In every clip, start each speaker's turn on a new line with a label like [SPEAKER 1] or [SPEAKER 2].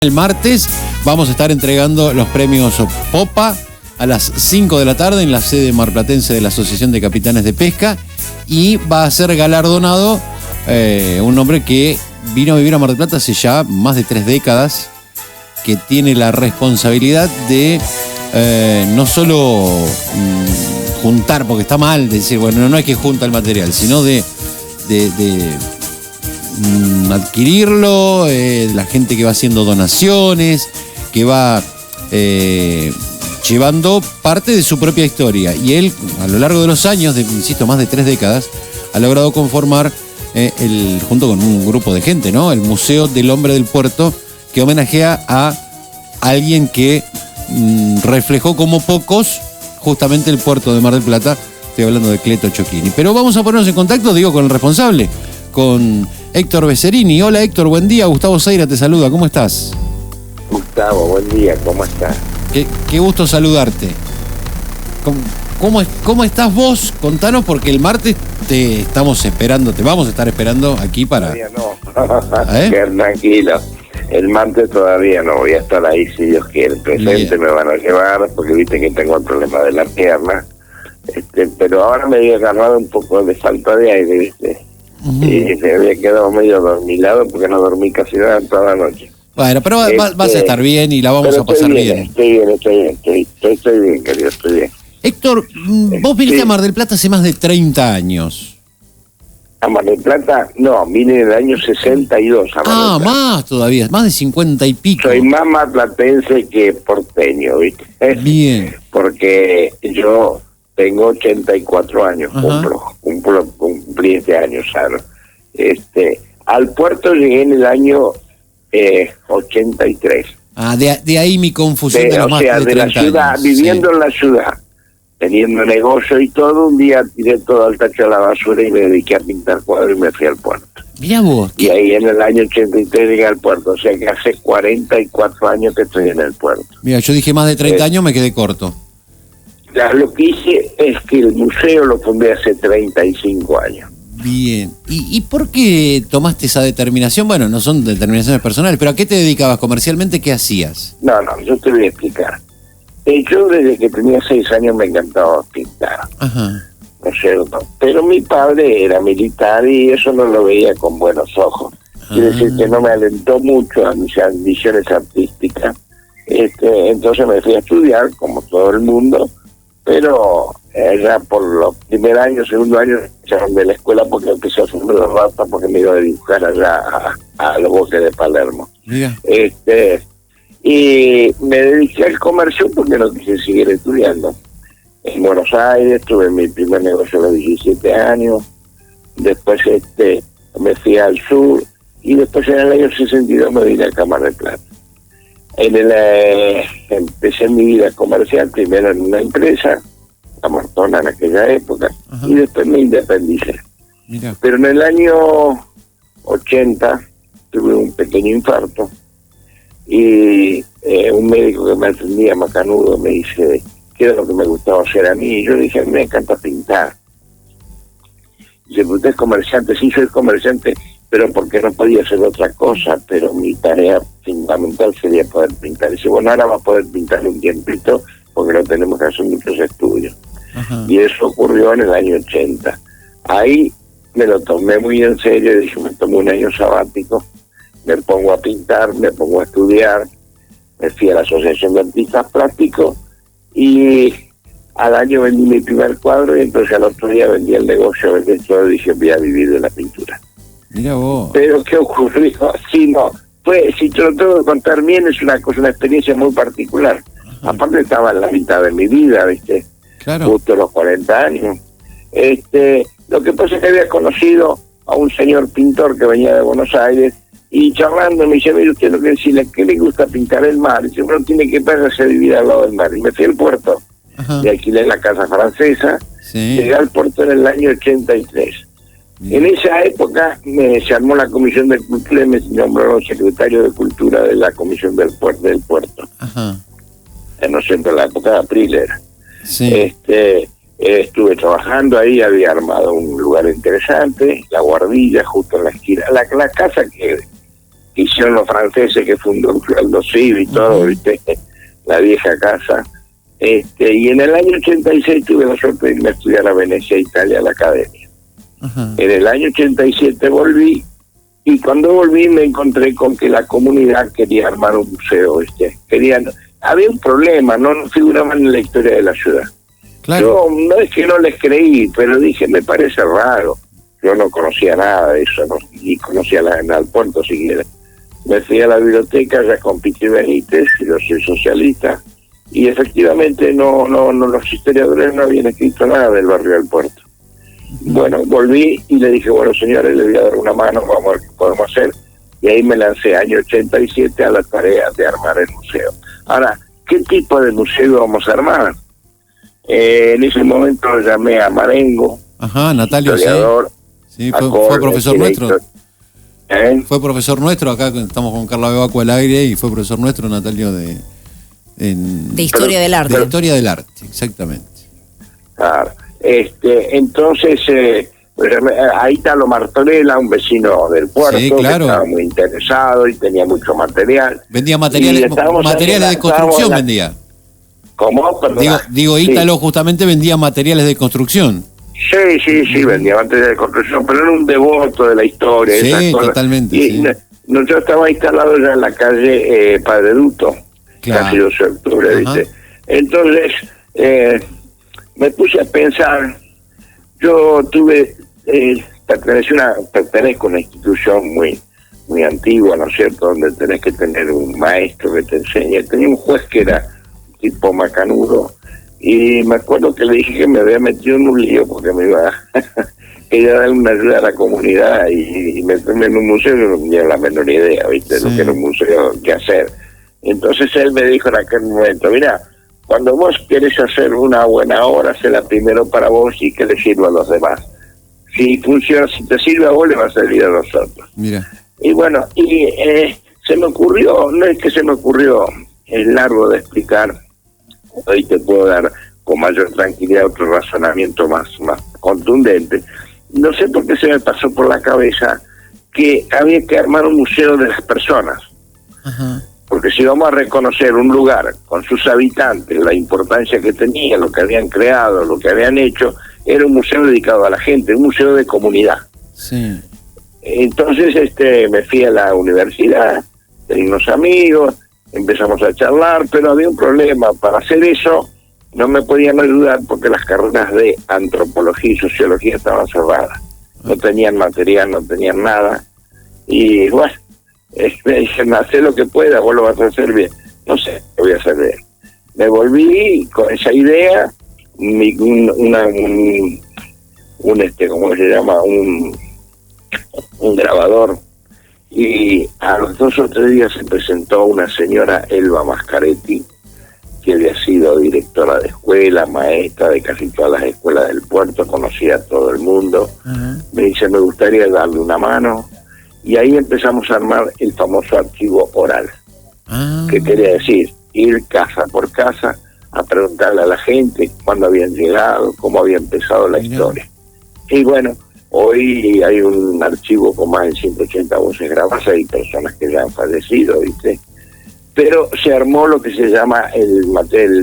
[SPEAKER 1] El martes vamos a estar entregando los premios Popa a las 5 de la tarde en la sede marplatense de la Asociación de Capitanes de Pesca, y va a ser galardonado un hombre que vino a vivir a Mar del Plata hace ya más de 3 décadas, que tiene la responsabilidad de no solo juntar, porque está mal decir, bueno, no hay que juntar el material, sino de adquirirlo, la gente que va haciendo donaciones, que va llevando parte de su propia historia. Y él, a lo largo de los años, insisto, más de 3 décadas, ha logrado conformar, junto con un grupo de gente, ¿no?, el Museo del Hombre del Puerto, que homenajea a alguien que reflejó como pocos justamente el puerto de Mar del Plata. Estoy hablando de Cleto Chocchini. Pero vamos a ponernos en contacto, con el responsable, con Héctor Beserini. Hola Héctor, buen día. Gustavo Seira te saluda, ¿cómo estás?
[SPEAKER 2] Gustavo, buen día, ¿cómo estás?
[SPEAKER 1] Qué gusto saludarte. ¿Cómo estás vos? Contanos, porque el martes te estamos esperando, te vamos a estar esperando aquí para...
[SPEAKER 2] Todavía no, tranquilo. El martes todavía no, voy a estar ahí si Dios quiere. Presente me van a llevar, porque viste que tengo el problema de la pierna. Pero ahora me había agarrado un poco de falta de aire, ¿viste? Y me había quedado medio dormilado porque no dormí casi nada toda la noche.
[SPEAKER 1] Bueno, pero vas a estar bien y la vamos a pasar bien.
[SPEAKER 2] Estoy bien, querido, estoy bien.
[SPEAKER 1] Héctor, vos viniste a Mar del Plata hace más de 30 años.
[SPEAKER 2] ¿A Mar del Plata? No, vine en el año 62 a Mar del Plata.
[SPEAKER 1] Más todavía, más de 50 y pico.
[SPEAKER 2] Soy más marplatense que porteño, ¿viste?
[SPEAKER 1] Bien.
[SPEAKER 2] Porque yo tengo 84 años, cumplí este año, ¿sabes? Al puerto llegué en el año 83.
[SPEAKER 1] De ahí mi confusión de los más de 30
[SPEAKER 2] de la ciudad,
[SPEAKER 1] años.
[SPEAKER 2] viviendo en la ciudad, teniendo negocio y todo. Un día tiré todo al tacho de la basura y me dediqué a pintar cuadros y me fui al puerto.
[SPEAKER 1] Mirá vos.
[SPEAKER 2] Y ahí en el año 83 llegué al puerto, o sea que hace 44 años que estoy en el puerto.
[SPEAKER 1] Mira, yo dije más de 30 años, me quedé corto.
[SPEAKER 2] Lo que hice es que el museo lo fundé hace 35 años.
[SPEAKER 1] Bien. ¿Y por qué tomaste esa determinación? Bueno, no son determinaciones personales, pero ¿a qué te dedicabas comercialmente? ¿Qué hacías?
[SPEAKER 2] No, yo te voy a explicar. Yo desde que tenía 6 años me encantaba pintar.
[SPEAKER 1] Ajá.
[SPEAKER 2] ¿No es cierto? Pero mi padre era militar y eso no lo veía con buenos ojos. Quiere decir que no me alentó mucho a mis ambiciones artísticas. Entonces me fui a estudiar, como todo el mundo, pero ya por los primer año, segundo año, me echaron de la escuela porque empecé a hacer de rata, porque me iba a dibujar allá a los bosques de Palermo.
[SPEAKER 1] Mira.
[SPEAKER 2] Y me dediqué al comercio porque no quise seguir estudiando. En Buenos Aires tuve mi primer negocio a los 17 años, después me fui al sur, y después en el año 62 me vine a Mar del Plata. Empecé mi vida comercial primero en una empresa, la Mortona en aquella época, y después me independicé.
[SPEAKER 1] Mirá.
[SPEAKER 2] Pero en el año 80 tuve un pequeño infarto, y un médico que me atendía, macanudo, me dice qué era lo que me gustaba hacer a mí, y yo dije, a mí me encanta pintar. Dice, ¿usted es comerciante? Sí, soy comerciante, pero porque no podía hacer otra cosa, pero mi tarea fundamental sería poder pintar. Dice, bueno, ahora va a poder pintar un tiempito, porque no tenemos que hacer muchos estudios. Y eso ocurrió en el año 80. Ahí me lo tomé muy en serio, y dije, me tomé un año sabático, me pongo a pintar, me pongo a estudiar, me fui a la Asociación de Artistas Plásticos, y al año vendí mi primer cuadro, y entonces al otro día vendí el negocio, vendí todo, y dije, voy a vivir de la pintura.
[SPEAKER 1] Mira vos.
[SPEAKER 2] Pero ¿qué ocurrió? Sí, no. Si te lo tengo que contar bien, es una experiencia muy particular. Aparte estaba en la mitad de mi vida, ¿viste?
[SPEAKER 1] Claro.
[SPEAKER 2] Justo a los 40 años. Lo que pasa es que había conocido a un señor pintor que venía de Buenos Aires, y charlando me dice, mire, usted lo que decirle, ¿qué le gusta pintar el mar? Y dice, bueno, tiene que pasarse a vivir al lado del mar. Y me fui al puerto. Y alquilé la casa francesa.
[SPEAKER 1] Sí.
[SPEAKER 2] Llegué al puerto en el año 83. En esa época se armó la Comisión de Cultura y me nombraron secretario de Cultura de la Comisión del Puerto. No sé, en la época de April era.
[SPEAKER 1] Sí.
[SPEAKER 2] Estuve trabajando ahí, había armado un lugar interesante, La Guardilla, justo en la esquina. La casa que hicieron los franceses, que fundó Aldo Civi y todo, ¿viste? La vieja casa. Y en el año 86 tuve la suerte de irme a estudiar a Venecia, Italia, a la academia. En el año 87 volví, y cuando volví me encontré con que la comunidad quería armar un museo, había un problema, no figuraban en la historia de la ciudad.
[SPEAKER 1] Claro.
[SPEAKER 2] Yo no es que no les creí, pero dije, me parece raro. Yo no conocía nada de eso, ni conocía al puerto siquiera. Me fui a la biblioteca ya con Pichi Benítez, y yo soy socialista, y efectivamente no los historiadores no habían escrito nada del barrio del puerto. Bueno, volví y le dije, bueno, señores, les voy a dar una mano, vamos a ver qué podemos hacer. Y ahí me lancé, año 87, a la tarea de armar el museo. Ahora, ¿qué tipo de museo vamos a armar? En ese momento llamé a Marengo,
[SPEAKER 1] Natalio,
[SPEAKER 2] historiador.
[SPEAKER 1] Sí, fue profesor nuestro. Fue profesor nuestro, acá estamos con Carla Bebaco al aire, y fue profesor nuestro, Natalio, de
[SPEAKER 3] Historia del Arte.
[SPEAKER 1] De Historia del Arte, exactamente.
[SPEAKER 2] Claro. Entonces, ahí está lo Martorella, un vecino del puerto,
[SPEAKER 1] sí, claro,
[SPEAKER 2] que estaba muy interesado y tenía mucho material.
[SPEAKER 1] Vendía materiales de construcción, vendía.
[SPEAKER 2] ¿Cómo?
[SPEAKER 1] Digo, Ítalo justamente vendía materiales de construcción.
[SPEAKER 2] Sí, vendía materiales de construcción, pero era un devoto de la historia.
[SPEAKER 1] Sí, totalmente.
[SPEAKER 2] Y yo estaba instalado ya en la calle Padre Duto, casi 12 de octubre, ¿viste? Entonces, me puse a pensar, yo pertenezco a una institución muy antigua, ¿no es cierto?, donde tenés que tener un maestro que te enseñe. Tenía un juez que era tipo macanudo, y me acuerdo que le dije que me había metido en un lío porque me iba quería dar una ayuda a la comunidad y meterme en un museo. Yo no tenía la menor idea, ¿viste?, lo que era un museo, qué hacer. Entonces él me dijo en aquel momento, mira, cuando vos querés hacer una buena obra, hacela primero para vos y que le sirva a los demás. Si funciona, si te sirve a vos, le va a servir a nosotros.
[SPEAKER 1] Mira.
[SPEAKER 2] Y bueno, se me ocurrió, no es que se me ocurrió, es largo de explicar. Hoy te puedo dar con mayor tranquilidad otro razonamiento más contundente. No sé por qué se me pasó por la cabeza que había que armar un museo de las personas. Porque si vamos a reconocer un lugar con sus habitantes, la importancia que tenía, lo que habían creado, lo que habían hecho, era un museo dedicado a la gente, un museo de comunidad.
[SPEAKER 1] Sí.
[SPEAKER 2] Entonces me fui a la universidad, tenía unos amigos, empezamos a charlar, pero había un problema. Para hacer eso no me podían ayudar porque las carreras de antropología y sociología estaban cerradas. No tenían material, no tenían nada. Y bueno, me dijeron, hacé lo que pueda, vos lo vas a hacer bien. No sé, lo voy a hacer bien. Me volví con esa idea, ¿cómo se llama? Un grabador. Y a los 2 o 3 días se presentó una señora, Elba Mascaretti, que había sido directora de escuela, maestra de casi todas las escuelas del puerto, conocía a todo el mundo. Me dice, me gustaría darle una mano. Y ahí empezamos a armar el famoso archivo oral. ¿Qué quería decir? Ir casa por casa a preguntarle a la gente cuándo habían llegado, cómo había empezado la historia. Y bueno, hoy hay un archivo con más de 180 voces grabadas, hay personas que ya han fallecido, ¿viste? Pero se armó lo que se llama el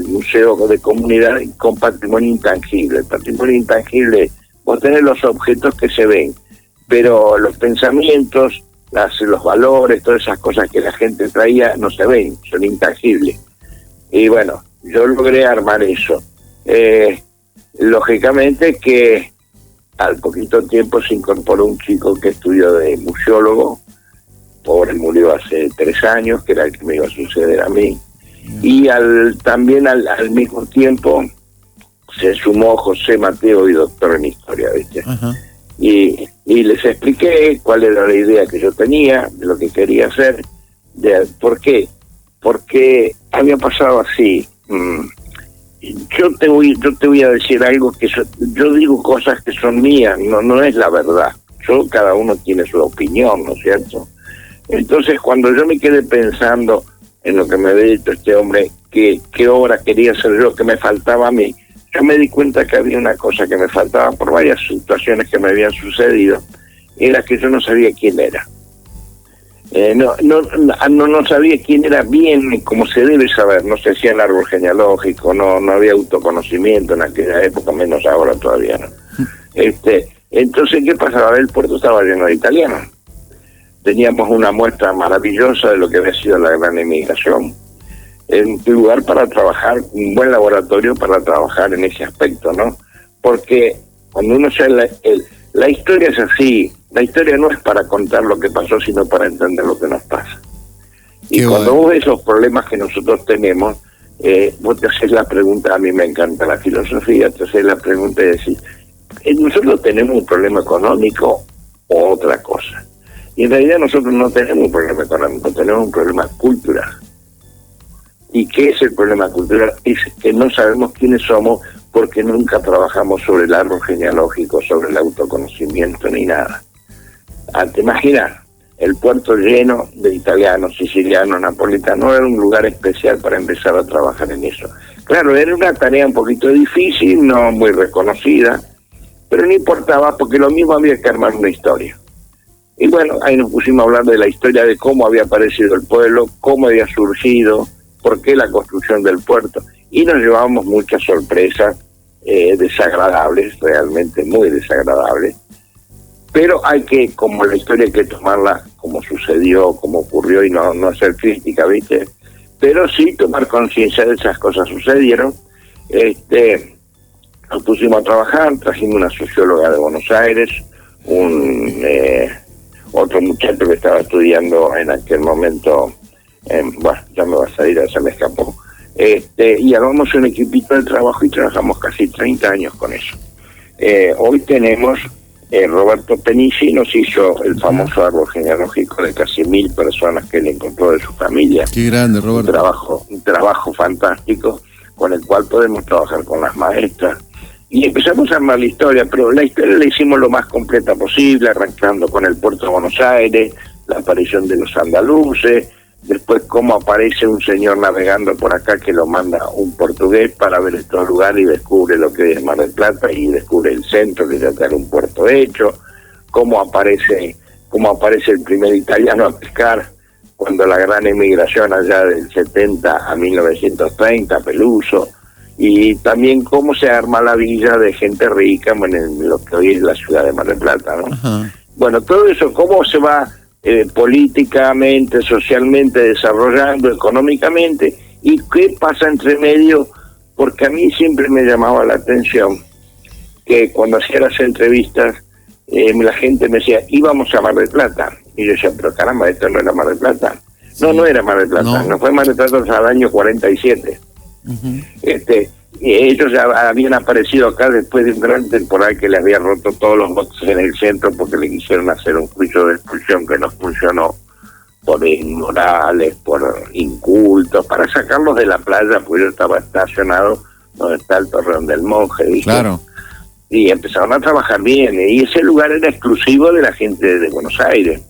[SPEAKER 2] Museo de Comunidad con Patrimonio Intangible. El patrimonio intangible, vos tenés los objetos que se ven, pero los pensamientos, los valores, todas esas cosas que la gente traía no se ven, son intangibles. Y bueno, yo logré armar eso. Lógicamente que al poquito tiempo se incorporó un chico que estudió de museólogo, pobre, murió hace 3 años, que era el que me iba a suceder a mí. Y también al mismo tiempo se sumó José Mateo, y doctor en historia, ¿viste? Y les expliqué cuál era la idea que yo tenía, de lo que quería hacer. ¿Por qué? Porque había pasado así. Yo te voy a decir algo que yo digo cosas que son mías, no es la verdad. Cada uno tiene su opinión, ¿no es cierto? Entonces, cuando yo me quedé pensando en lo que me había dicho este hombre, qué obra quería hacer yo, que me faltaba a mí, yo me di cuenta que había una cosa que me faltaba por varias situaciones que me habían sucedido, era que yo no sabía quién era. No sabía quién era bien, como se debe saber, no se hacía el árbol genealógico, no había autoconocimiento en aquella época, menos ahora todavía, ¿no? Entonces, ¿qué pasaba? El puerto estaba lleno de italianos. Teníamos una muestra maravillosa de lo que había sido la gran emigración. En lugar para trabajar, un buen laboratorio para trabajar en ese aspecto, ¿no? Porque cuando uno sabe la historia es así, la historia no es para contar lo que pasó, sino para entender lo que nos pasa. Y cuando vos ves los problemas que nosotros tenemos, vos te haces la pregunta, a mí me encanta la filosofía, te haces la pregunta y decís, ¿nosotros tenemos un problema económico o otra cosa? Y en realidad nosotros no tenemos un problema económico, tenemos un problema cultural. ¿Y qué es el problema cultural? Es que no sabemos quiénes somos porque nunca trabajamos sobre el árbol genealógico, sobre el autoconocimiento ni nada. ¿Te imaginas? El puerto lleno de italianos, sicilianos, napolitanos, era un lugar especial para empezar a trabajar en eso. Claro, era una tarea un poquito difícil, no muy reconocida, pero no importaba porque lo mismo había que armar una historia. Y bueno, ahí nos pusimos a hablar de la historia de cómo había aparecido el pueblo, cómo había surgido, por qué la construcción del puerto. Y nos llevábamos muchas sorpresas desagradables, realmente muy desagradables. Pero hay que, como la historia hay que tomarla como sucedió, como ocurrió y no hacer crítica, ¿viste? Pero sí tomar conciencia de esas cosas sucedieron. Nos pusimos a trabajar, trajimos una socióloga de Buenos Aires, otro muchacho que estaba estudiando en aquel momento, ya me va a salir, se me escapó, y armamos un equipito de trabajo y trabajamos casi 30 años con eso. Hoy tenemos, Roberto Penici nos hizo el famoso árbol genealógico de casi 1000 personas que él encontró de su familia.
[SPEAKER 1] Qué grande, Roberto.
[SPEAKER 2] Un trabajo fantástico con el cual podemos trabajar con las maestras. Y empezamos a armar la historia, pero la historia la hicimos lo más completa posible, arrancando con el puerto de Buenos Aires, la aparición de los andaluces, después cómo aparece un señor navegando por acá que lo manda un portugués para ver estos lugares y descubre lo que es Mar del Plata y descubre el centro, que ya era un puerto hecho, cómo aparece el primer italiano a pescar cuando la gran emigración allá del 70 a 1930, Peluso, y también cómo se arma la villa de gente rica en lo que hoy es la ciudad de Mar del Plata, ¿no? Ajá. Bueno, todo eso, cómo se va políticamente, socialmente desarrollando, económicamente, y qué pasa entre medio, porque a mí siempre me llamaba la atención que cuando hacía las entrevistas, la gente me decía, íbamos a Mar del Plata, y yo decía, pero caramba, esto no era Mar del Plata. Sí. No era Mar del Plata, no fue Mar del Plata hasta el año 47. Uh-huh. Ellos ya habían aparecido acá después de un gran temporal que le había roto todos los boxes en el centro porque le quisieron hacer un juicio de expulsión que no funcionó por inmorales, por incultos, para sacarlos de la playa, porque yo estaba estacionado donde está el Torreón del Monje, ¿viste? Claro. Y empezaron a trabajar bien, y ese lugar era exclusivo de la gente de Buenos Aires.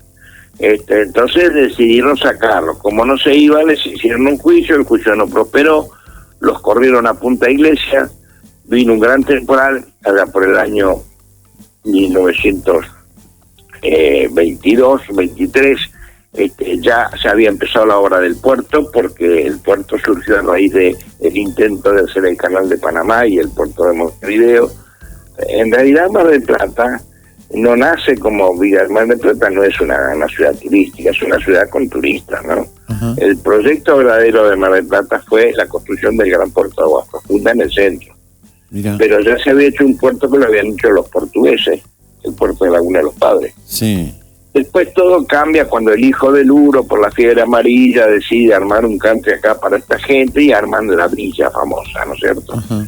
[SPEAKER 2] Entonces decidieron sacarlo. Como no se iba, les hicieron un juicio, el juicio no prosperó, los corrieron a Punta Iglesia, vino un gran temporal, allá por el año 1922, 23, ya se había empezado la obra del puerto, porque el puerto surgió a raíz del intento de hacer el canal de Panamá y el puerto de Montevideo. En realidad Mar del Plata no nace como Villa. Mar del Plata no es una ciudad turística, es una ciudad con turistas, ¿no? Uh-huh. El proyecto verdadero de Mar del Plata fue la construcción del gran puerto de Aguas Profundas en el centro. Mirá. Pero ya se había hecho un puerto que lo habían hecho los portugueses, el puerto de Laguna de los Padres. Sí. Después todo cambia cuando el hijo del Uro, por la fiebre amarilla, decide armar un country acá para esta gente y arman la villa famosa, ¿no es cierto? Uh-huh.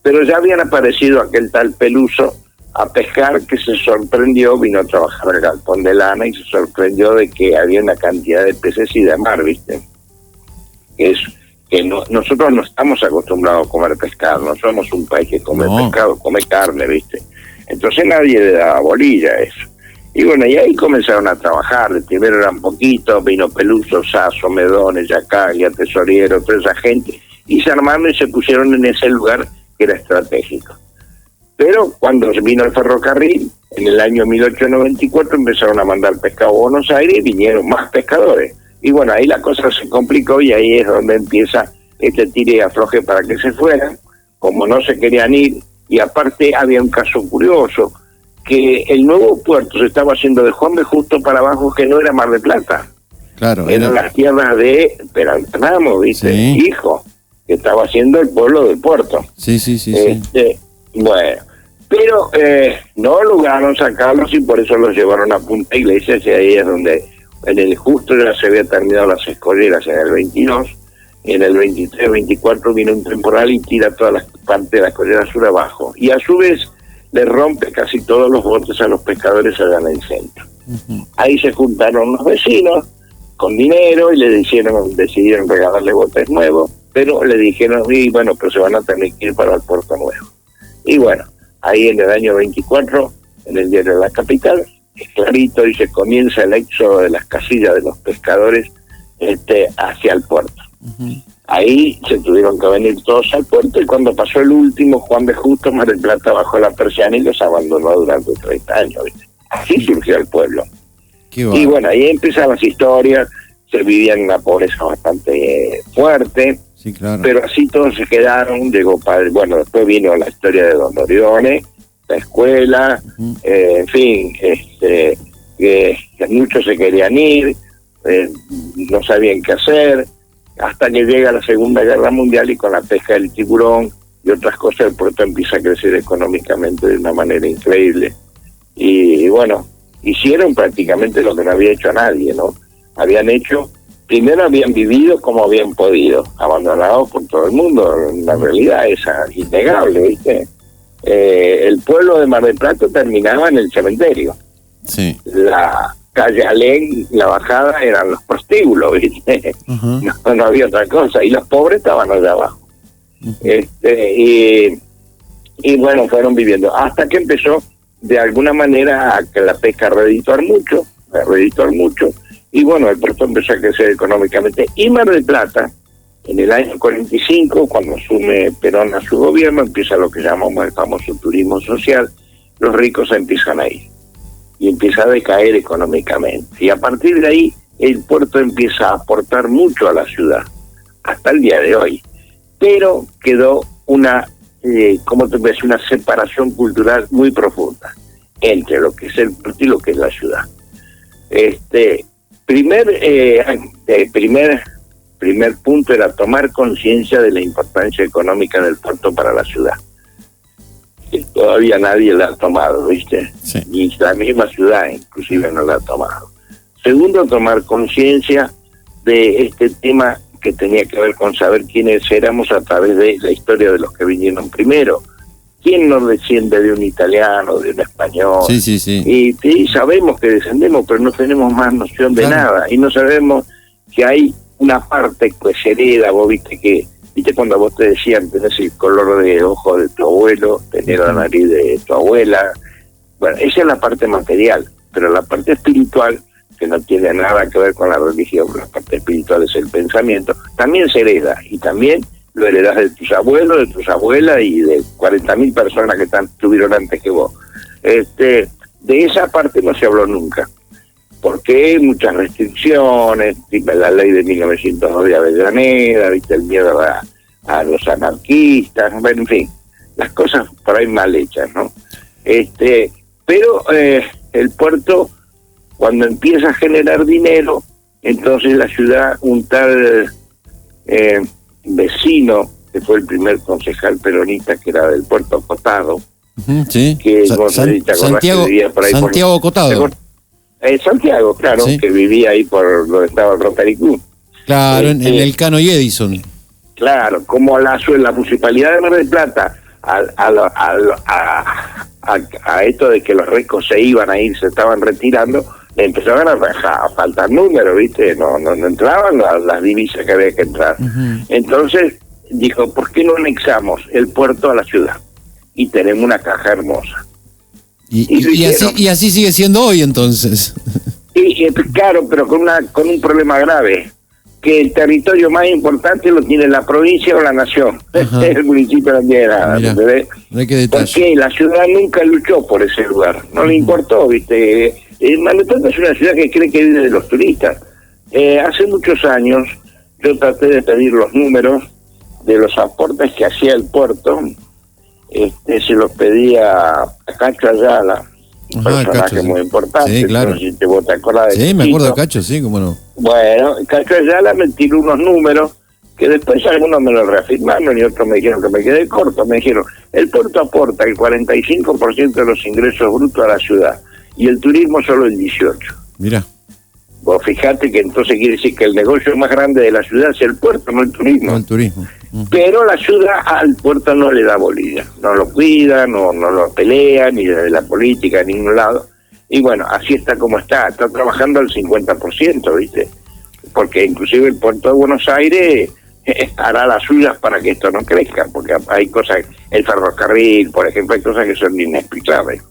[SPEAKER 2] Pero ya habían aparecido aquel tal Peluso a pescar, que se sorprendió, vino a trabajar al galpón de lana y se sorprendió de que había una cantidad de peces y de mar, ¿viste? Nosotros no estamos acostumbrados a comer pescado, no somos un país que come pescado, come carne, ¿viste? Entonces nadie le daba bolilla a eso. Y bueno, y ahí comenzaron a trabajar. Primero eran poquitos, vino Peluso, Sasso, Medones, Yacaglia, Tesoriero, toda esa gente, y se armaron y se pusieron en ese lugar que era estratégico. Pero cuando vino el ferrocarril, en el año 1894 empezaron a mandar pescado a Buenos Aires y vinieron más pescadores. Y bueno, ahí la cosa se complicó y ahí es donde empieza este tire y afloje para que se fueran, como no se querían ir. Y aparte había un caso curioso, que el nuevo puerto se estaba haciendo de Juan B. Justo para abajo, que no era Mar del Plata.
[SPEAKER 1] Claro.
[SPEAKER 2] Eran las tierras de Peralta Ramos, ¿viste?
[SPEAKER 1] Sí.
[SPEAKER 2] Hijo, que estaba haciendo el pueblo del puerto.
[SPEAKER 1] Sí.
[SPEAKER 2] Bueno, pero no lograron sacarlos y por eso los llevaron a Punta Iglesias, y ahí es donde en el justo ya se había terminado las escolleras en el 22, y en el 23-24 vino un temporal y tira todas las partes de la escollera sur abajo, y a su vez le rompe casi todos los botes a los pescadores allá en el centro. Ahí se juntaron los vecinos con dinero y decidieron regalarle botes nuevos, pero le dijeron, y bueno, pero se van a tener que ir para el puerto nuevo. Y bueno, ahí en el año 24, en el diario de la capital, es clarito, dice, comienza el éxodo de las casillas de los pescadores hacia el puerto. Ahí se tuvieron que venir todos al puerto, y cuando pasó el último, Juan B. Justo, Mar del Plata bajó la persiana y los abandonó durante 30 años. ¿Viste? Así surgió el pueblo. Y bueno, ahí empiezan las historias, se vivía en una pobreza bastante fuerte,
[SPEAKER 1] sí, claro.
[SPEAKER 2] Pero así todos se quedaron, bueno, después vino la historia de Don Orione, la escuela, en fin, que muchos se querían ir, no sabían qué hacer, hasta que llega la Segunda Guerra Mundial y con la pesca del tiburón y otras cosas el puerto empieza a crecer económicamente de una manera increíble. Y bueno, hicieron prácticamente lo que no había hecho nadie, ¿no? Primero habían vivido como habían podido, abandonados por todo el mundo, la realidad es innegable, ¿viste? El pueblo de Mar del Plata terminaba en el cementerio.
[SPEAKER 1] Sí. La
[SPEAKER 2] calle Alén, la bajada, eran los prostíbulos, ¿viste? No había otra cosa, y los pobres estaban allá abajo. Y bueno, fueron viviendo, hasta que empezó de alguna manera a que la pesca redituar mucho, y bueno, el puerto empezó a crecer económicamente. Y Mar del Plata, en el año 45, cuando asume Perón a su gobierno, empieza lo que llamamos el famoso turismo social, los ricos empiezan a ir, y empieza a decaer económicamente. Y a partir de ahí, el puerto empieza a aportar mucho a la ciudad, hasta el día de hoy. Pero quedó una separación cultural muy profunda entre lo que es el puerto y lo que es la ciudad. Primer punto era tomar conciencia de la importancia económica del puerto para la ciudad. Que todavía nadie la ha tomado, ¿viste?
[SPEAKER 1] Sí.
[SPEAKER 2] Y la misma ciudad inclusive no la ha tomado. Segundo, tomar conciencia de este tema que tenía que ver con saber quiénes éramos a través de la historia de los que vinieron primero. ¿Quién nos desciende de un italiano, de un español?
[SPEAKER 1] Sí.
[SPEAKER 2] Y sabemos que descendemos, pero no tenemos más noción de nada. Y no sabemos que hay una parte que se hereda. Vos viste cuando vos te decían, tenés el color de ojo de tu abuelo, tenés la nariz de tu abuela. Bueno, esa es la parte material, pero la parte espiritual, que no tiene nada que ver con la religión, la parte espiritual es el pensamiento, también se hereda, y también lo heredás de tus abuelos, de tus abuelas y de 40.000 personas que estuvieron antes que vos. De esa parte no se habló nunca, porque hay muchas restricciones, tipo la ley de 1902 de Avellaneda, ¿viste? El miedo a los anarquistas, bueno, en fin, las cosas por ahí mal hechas, ¿no? Pero el puerto, cuando empieza a generar dinero, entonces la ciudad, un tal vecino, que fue el primer concejal peronista, que era del Puerto Cotado,
[SPEAKER 1] sí.
[SPEAKER 2] que
[SPEAKER 1] Santiago Cotado.
[SPEAKER 2] Santiago, claro, sí. Que vivía ahí por donde estaba el Rotary Club.
[SPEAKER 1] Claro, en el Cano y Edison.
[SPEAKER 2] Claro, como la municipalidad de Mar del Plata, a esto de que los ricos se iban a ir, se estaban retirando, le empezaban a faltar números, ¿viste? No entraban las divisas que había que entrar. Entonces dijo, ¿por qué no anexamos el puerto a la ciudad? Y tenemos una caja hermosa.
[SPEAKER 1] Y así sigue siendo hoy, entonces.
[SPEAKER 2] Claro, pero con un problema grave, que el territorio más importante lo tiene la provincia o la nación. El municipio no tiene nada. Porque la ciudad nunca luchó por ese lugar, no le importó, ¿viste? Mar del Plata es una ciudad que cree que vive de los turistas. Hace muchos años yo traté de pedir los números de los aportes que hacía el puerto. Se los pedía a Cacho Ayala, un personaje Cacho, muy importante.
[SPEAKER 1] Sí, claro.
[SPEAKER 2] No sé si vos te acordás de
[SPEAKER 1] me acuerdo de Cacho, sí, cómo no.
[SPEAKER 2] Bueno, Cacho Ayala me tiró unos números que después algunos me lo reafirmaron y otros me dijeron que me quedé corto. Me dijeron, el puerto aporta el 45% de los ingresos brutos a la ciudad y el turismo solo el 18%.
[SPEAKER 1] Mira.
[SPEAKER 2] Vos fijate que entonces quiere decir que el negocio más grande de la ciudad es el puerto, no el turismo.
[SPEAKER 1] No el turismo.
[SPEAKER 2] Pero la ciudad al puerto no le da bolilla, no lo cuida, no lo pelea, ni desde la política, ni ningún lado. Y bueno, así está como está trabajando al 50%, ¿viste? Porque inclusive el puerto de Buenos Aires hará las suyas para que esto no crezca, porque hay cosas, el ferrocarril, por ejemplo, hay cosas que son inexplicables.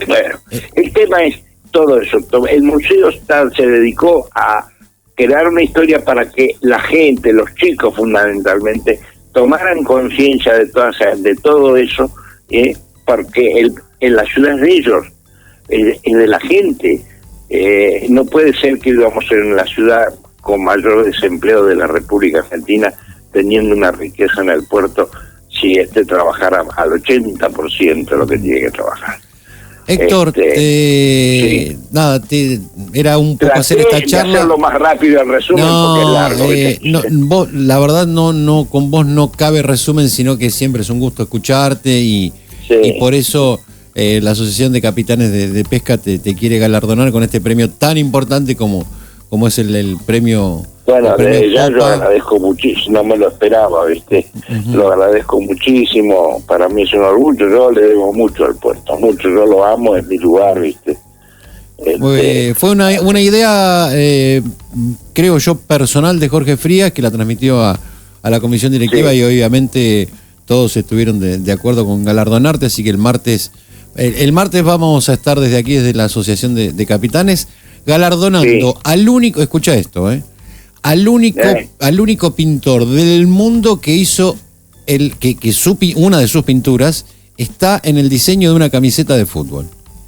[SPEAKER 2] Bueno, el tema es todo eso. El museo se dedicó a crear una historia para que la gente, los chicos fundamentalmente, tomaran conciencia de todo eso, porque en la ciudad es de ellos, es de la gente. No puede ser que vivamos en la ciudad con mayor desempleo de la República Argentina, teniendo una riqueza en el puerto, si trabajara al 80% lo que tiene que trabajar.
[SPEAKER 1] Héctor,
[SPEAKER 2] sí.
[SPEAKER 1] Nada, era un poco hacer esta charla.
[SPEAKER 2] Hacerlo más rápido el resumen porque es largo.
[SPEAKER 1] Vos, la verdad, no con vos no cabe resumen, sino que siempre es un gusto escucharte y por eso la Asociación de Capitanes de Pesca te quiere galardonar con este premio tan importante como es el premio.
[SPEAKER 2] Bueno, ya yo agradezco muchísimo, no me lo esperaba, ¿viste? Lo agradezco muchísimo, para mí es un orgullo, yo le debo mucho al puerto, mucho, yo lo amo, es mi lugar, ¿viste?
[SPEAKER 1] Fue una idea, creo yo, personal de Jorge Frías, que la transmitió a la comisión directiva y obviamente todos estuvieron de acuerdo con galardonarte, así que el martes vamos a estar desde aquí, desde la Asociación de Capitanes, galardonando al único, escucha esto, al único pintor del mundo que hizo una de sus pinturas está en el diseño de una camiseta de fútbol.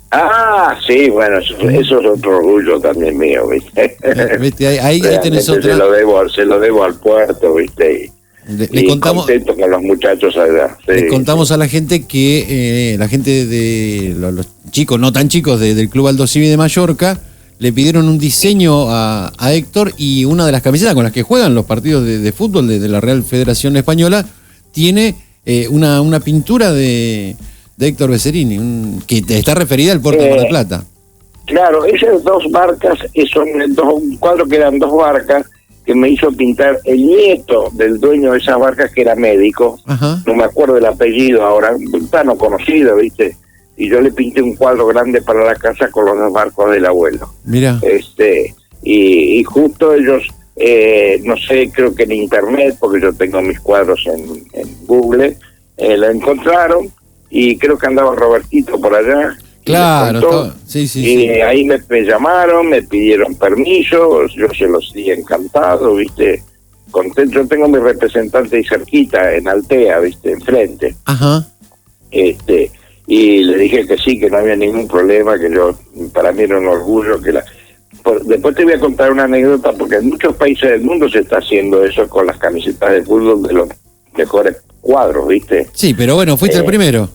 [SPEAKER 2] Ah, sí, bueno, eso es otro orgullo también mío, ¿viste?
[SPEAKER 1] Ahí tenés otra.
[SPEAKER 2] Se lo debo al puerto, ¿viste?
[SPEAKER 1] Le contamos,
[SPEAKER 2] contento con los muchachos allá. Sí,
[SPEAKER 1] le contamos a la gente que la gente de los chicos, no tan chicos, del Club Aldo Civi de Mallorca, le pidieron un diseño a Héctor y una de las camisetas con las que juegan los partidos de fútbol de la Real Federación Española tiene una pintura de Héctor Besserini, que está referida al puerto de Mar del Plata. Claro,
[SPEAKER 2] esas dos barcas son un cuadro que eran dos barcas que me hizo pintar el nieto del dueño de esas barcas, que era médico. No me acuerdo el apellido ahora, tan conocido, ¿viste? Y yo le pinté un cuadro grande para la casa con los dos barcos del abuelo.
[SPEAKER 1] Mira.
[SPEAKER 2] Y justo ellos, no sé, creo que en internet, porque yo tengo mis cuadros en Google, lo encontraron y creo que andaba Robertito por allá.
[SPEAKER 1] Claro, sí.
[SPEAKER 2] Y ahí me llamaron, me pidieron permiso, yo se los di encantado, ¿viste? Contento. Yo tengo mi representante ahí cerquita, en Altea, ¿viste? Enfrente.
[SPEAKER 1] Ajá.
[SPEAKER 2] Y le dije que sí, que no había ningún problema, que para mí era un orgullo que después te voy a contar una anécdota, porque en muchos países del mundo se está haciendo eso con las camisetas de fútbol de los mejores cuadros, ¿viste?
[SPEAKER 1] Sí, pero bueno, fuiste el primero.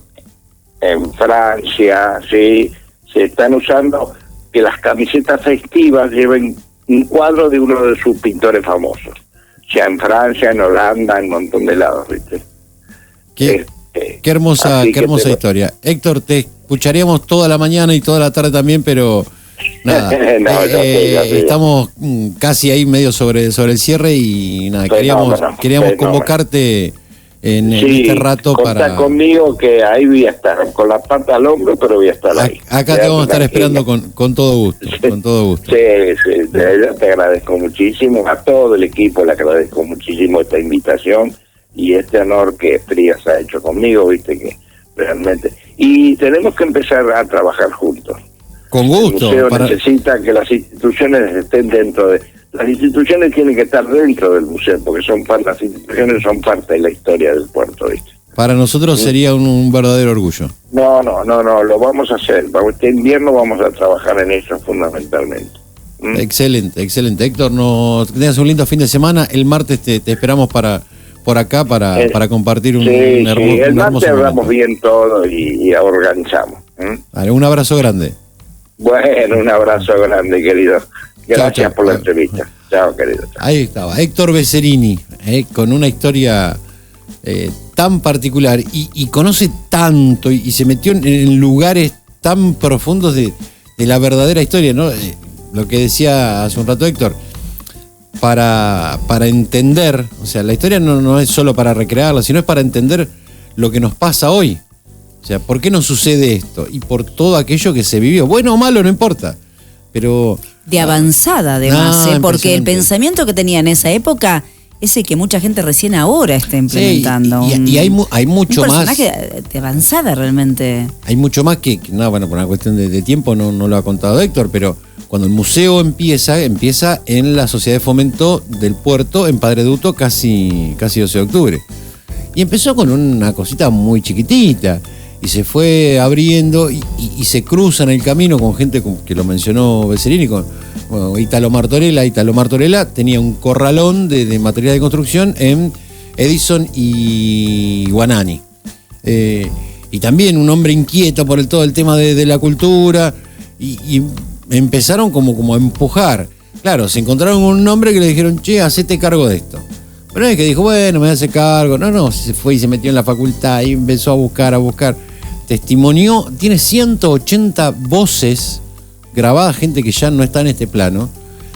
[SPEAKER 2] En Francia, sí, se están usando que las camisetas festivas lleven un cuadro de uno de sus pintores famosos. O sea, en Francia, en Holanda, en un montón de lados, ¿viste?
[SPEAKER 1] Qué hermosa historia. Héctor, te escucharíamos toda la mañana y toda la tarde también, pero nada. Estamos casi ahí medio sobre el cierre y nada, queríamos convocarte en este rato
[SPEAKER 2] para... conmigo que ahí voy a estar, con la pata al hombro, pero voy a estar ahí.
[SPEAKER 1] Acá te vamos a estar esperando con todo gusto, con todo gusto.
[SPEAKER 2] Sí, te agradezco muchísimo, a todo el equipo le agradezco muchísimo esta invitación y este honor que Frías ha hecho conmigo, viste, que realmente... Y tenemos que empezar a trabajar juntos.
[SPEAKER 1] Con gusto.
[SPEAKER 2] El museo necesita que las instituciones estén dentro de... Las instituciones tienen que estar dentro del museo, porque las instituciones son parte de la historia del puerto, ¿viste?
[SPEAKER 1] Para nosotros sería un verdadero orgullo.
[SPEAKER 2] No, lo vamos a hacer. Este invierno vamos a trabajar en eso fundamentalmente.
[SPEAKER 1] Excelente. Héctor, que tengas un lindo fin de semana. El martes te esperamos por acá para compartir un hermoso. Sí,
[SPEAKER 2] el martes hablamos bien todo y organizamos.
[SPEAKER 1] Vale, un abrazo grande.
[SPEAKER 2] Bueno, un abrazo grande, querido. Gracias por la entrevista. Chao, querido. Chao.
[SPEAKER 1] Ahí estaba, Héctor Beserini, con una historia tan particular y conoce tanto y se metió en lugares tan profundos de la verdadera historia, ¿no? Lo que decía hace un rato Héctor, para entender, o sea, la historia no es solo para recrearla, sino es para entender lo que nos pasa hoy. O sea, ¿por qué nos sucede esto? Y por todo aquello que se vivió. Bueno o malo, no importa. Pero...
[SPEAKER 3] De avanzada, además, porque el pensamiento que tenía en esa época es el que mucha gente recién ahora está implementando.
[SPEAKER 1] Sí, y hay mucho más.
[SPEAKER 3] Un personaje de avanzada realmente.
[SPEAKER 1] Hay mucho más que bueno, por una cuestión de tiempo no lo ha contado Héctor, pero cuando el museo empieza en la Sociedad de Fomento del Puerto, en Padre Duto, casi 12 de octubre. Y empezó con una cosita muy chiquitita. Y se fue abriendo y se cruza en el camino con gente que lo mencionó Beserini, con Italo Martorella. Italo Martorella tenía un corralón de material de construcción en Edison y Guanani. Y también un hombre inquieto por todo el tema de la cultura. Y empezaron como a empujar. Claro, se encontraron con un hombre que le dijeron, che, hacete cargo de esto. Pero no es que dijo, bueno, me hace cargo. No, se fue y se metió en la facultad y empezó a buscar. Testimonió, tiene 180 voces grabadas, gente que ya no está en este plano,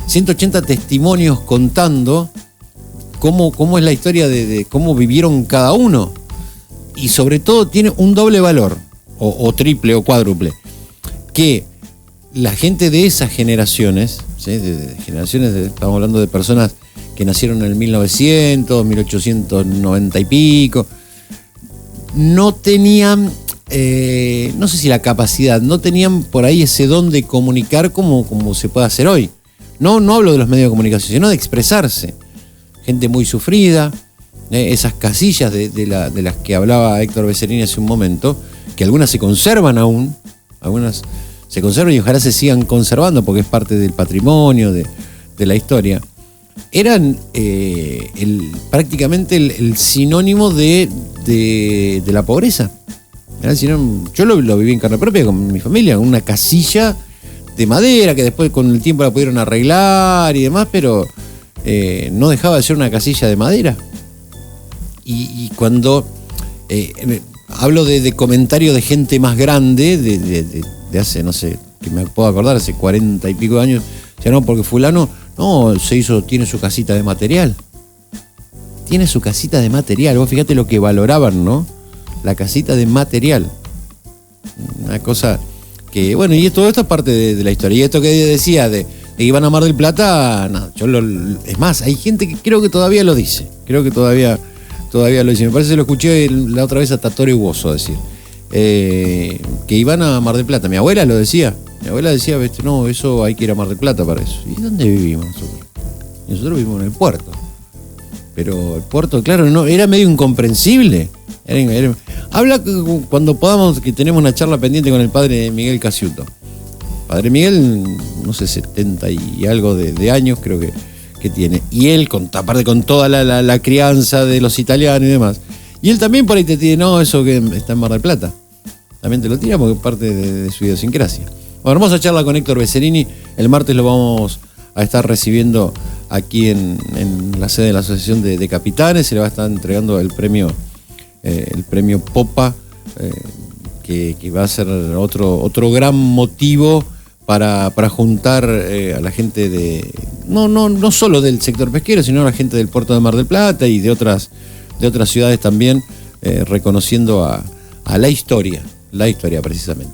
[SPEAKER 1] 180 testimonios contando cómo es la historia de cómo vivieron cada uno. Y sobre todo tiene un doble valor, o triple o cuádruple, que la gente de esas generaciones, ¿sí? Estamos hablando de personas que nacieron en el 1900, 1890 y pico, no tenían... no sé si la capacidad, no tenían por ahí ese don de comunicar como se puede hacer hoy. No hablo de los medios de comunicación, sino de expresarse. Gente muy sufrida, esas casillas de las que hablaba Héctor Beserini hace un momento, que algunas se conservan aún, algunas se conservan y ojalá se sigan conservando porque es parte del patrimonio, de la historia. Eran prácticamente el sinónimo de la pobreza. Yo lo viví en carne propia con mi familia, una casilla de madera que después con el tiempo la pudieron arreglar y demás, pero no dejaba de ser una casilla de madera. Y cuando hablo de comentarios de gente más grande, de hace, no sé, que me puedo acordar, hace 40 y pico de años, ya no, porque fulano, tiene su casita de material. Tiene su casita de material, vos fíjate lo que valoraban, ¿no? La casita de material. Una cosa que, bueno, y todo esto es parte de la historia. Y esto que decía de que iban a Mar del Plata, no, es más, hay gente que creo que todavía lo dice. Creo que todavía lo dice. Me parece que lo escuché la otra vez a Tatore Uoso decir. Que iban a Mar del Plata. Mi abuela lo decía. Mi abuela decía, no, eso hay que ir a Mar del Plata para eso. ¿Y dónde vivimos nosotros? Nosotros vivimos en el puerto. Pero el puerto, claro, no, era medio incomprensible. Habla cuando podamos, que tenemos una charla pendiente con el padre Miguel Casiuto. Padre Miguel, no sé, 70 y algo de años creo que tiene. Y él, aparte con toda la crianza de los italianos y demás. Y él también por ahí te tiene, eso que está en Mar del Plata. También te lo tira porque es parte de su idiosincrasia. Bueno, hermosa charla con Héctor Beserini. El martes lo vamos a estar recibiendo aquí en la sede de la Asociación de Capitanes. Se le va a estar entregando el premio Popa, que va a ser otro gran motivo para juntar a la gente no solo del sector pesquero, sino a la gente del puerto de Mar del Plata y de otras ciudades también, reconociendo a la historia precisamente.